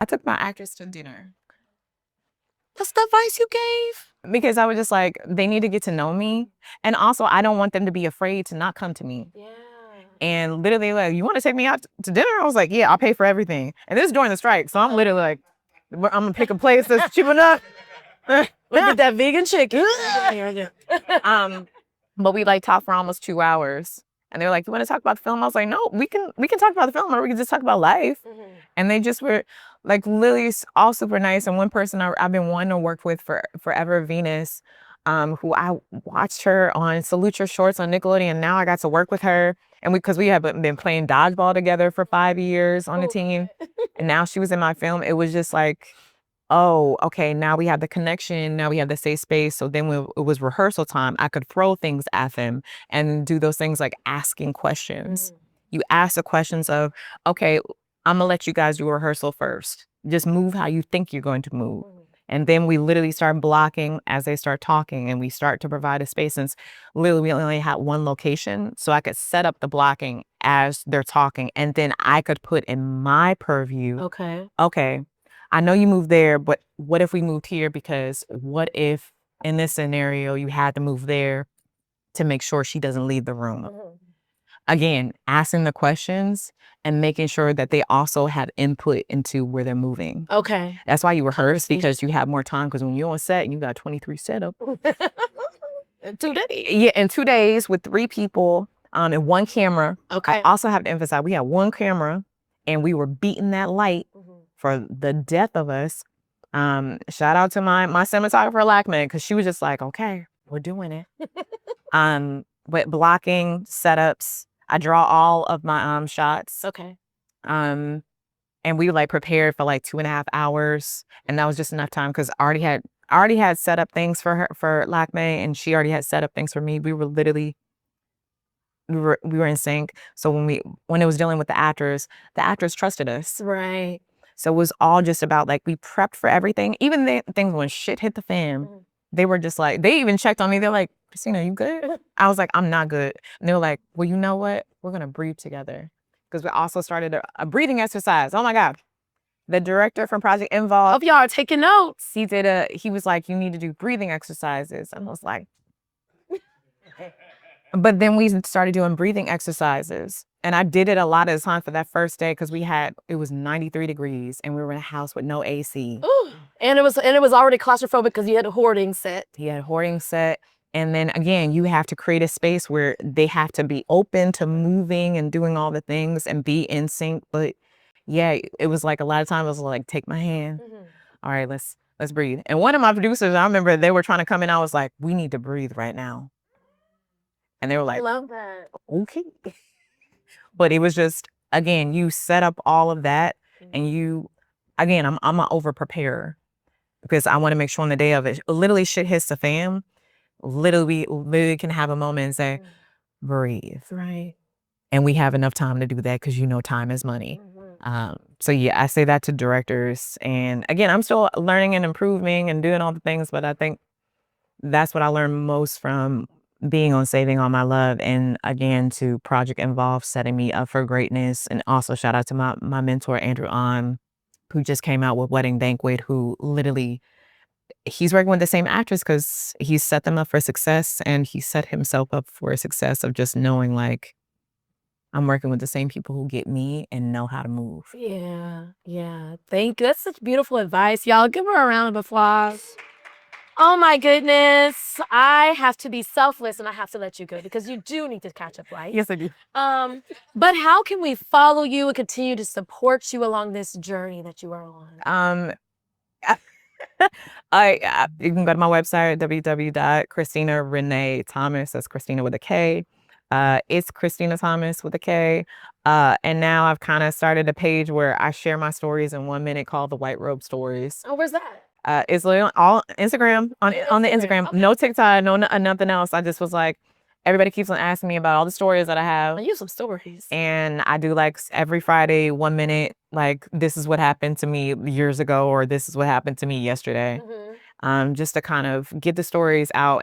I took my actors to dinner. That's the advice you gave? Because I was just like, they need to get to know me. And also, I don't want them to be afraid to not come to me. Yeah. And literally, like, you want to take me out to dinner? I was like, yeah, I'll pay for everything. And this is during the strike. So I'm literally like, I'm going to pick a place that's cheap enough. Look at that vegan chicken. But we like talked for almost 2 hours. And they were like, you want to talk about the film? I was like, no, we can talk about the film, or we can just talk about life. Mm-hmm. And they just were like literally all super nice. And one person I've been wanting to work with for forever, Venus, who I watched her on Salute Your Shorts on Nickelodeon. Now I got to work with her. And because we have been playing dodgeball together for 5 years on the team. And now she was in my film. It was just like, oh, okay, now we have the connection. Now we have the safe space. So then when it was rehearsal time, I could throw things at them and do those things like asking questions. You ask the questions of, okay, I'm going to let you guys do a rehearsal first. Just move how you think you're going to move. And then we literally start blocking as they start talking, and we start to provide a space. Since literally we only had one location, so I could set up the blocking as they're talking. And then I could put in my purview, okay, I know you moved there, but what if we moved here? Because what if in this scenario you had to move there to make sure she doesn't leave the room? Again, asking the questions and making sure that they also have input into where they're moving. Okay. That's why you rehearse, because you have more time. Because when you're on set and you got 23 setup. In 2 days. Yeah, in 2 days with 3 people and 1 camera. Okay. I also have to emphasize, we had 1 camera and we were beating that light for the death of us. Shout out to my cinematographer, Lackman, because she was just like, okay, we're doing it. But blocking, setups, I draw all of my shots. Okay. And we like prepared for like 2.5 hours, and that was just enough time because I already had set up things for her, for Lackme, and she already had set up things for me. We were literally we were in sync. So when it was dealing with the actors trusted us. Right. So it was all just about like, we prepped for everything. Even the things when shit hit the fan, they were just like, they even checked on me. They're like, Kristina, you good? I was like, I'm not good. And they were like, well, you know what? We're going to breathe together. Because we also started a breathing exercise. Oh my God. The director from Project Involve. Hope y'all are taking notes. He was like, you need to do breathing exercises. And I was like, but then we started doing breathing exercises. And I did it a lot of the time for that first day because it was 93 degrees and we were in a house with no AC. Ooh. And it was already claustrophobic because you had a hoarding set. He had a hoarding set. And then again, you have to create a space where they have to be open to moving and doing all the things and be in sync. But yeah, it was like a lot of times I was like, take my hand. All right, let's breathe. And one of my producers, I remember they were trying to come in. I was like, we need to breathe right now. And they were like, I love that. Okay. But it was just, again, you set up all of that and I'm an over preparer because I want to make sure on the day of it, literally shit hits the fan. Literally can have a moment and say, breathe. Right. And we have enough time to do that because time is money. So yeah, I say that to directors. And again, I'm still learning and improving and doing all the things, but I think that's what I learned most from being on Saving All My Love, and again to Project Involve setting me up for greatness. And also shout out to my mentor, Andrew who just came out with Wedding Banquet, who literally, he's working with the same actors because he set them up for success, and he set himself up for success of just knowing like, I'm working with the same people who get me and know how to move. Yeah. Thank you. That's such beautiful advice. Y'all give her a round of applause. Oh my goodness. I have to be selfless and I have to let you go because you do need to catch up, right? Yes, I do. But how can we follow you and continue to support you along this journey that you are on? You can go to my website, www.KristinaRenee-Thomas. That's Kristina with a K. It's Kristina Thomas with a K. And now I've kind of started a page where I share my stories in 1 minute called the White Robe Stories. Oh, where's that? It's on all Instagram, on the Instagram. Okay. No TikTok, no nothing else. I just was like, everybody keeps on asking me about all the stories that I have. I use some stories. And I do like every Friday, 1 minute, like this is what happened to me years ago, or this is what happened to me yesterday. Just to kind of get the stories out.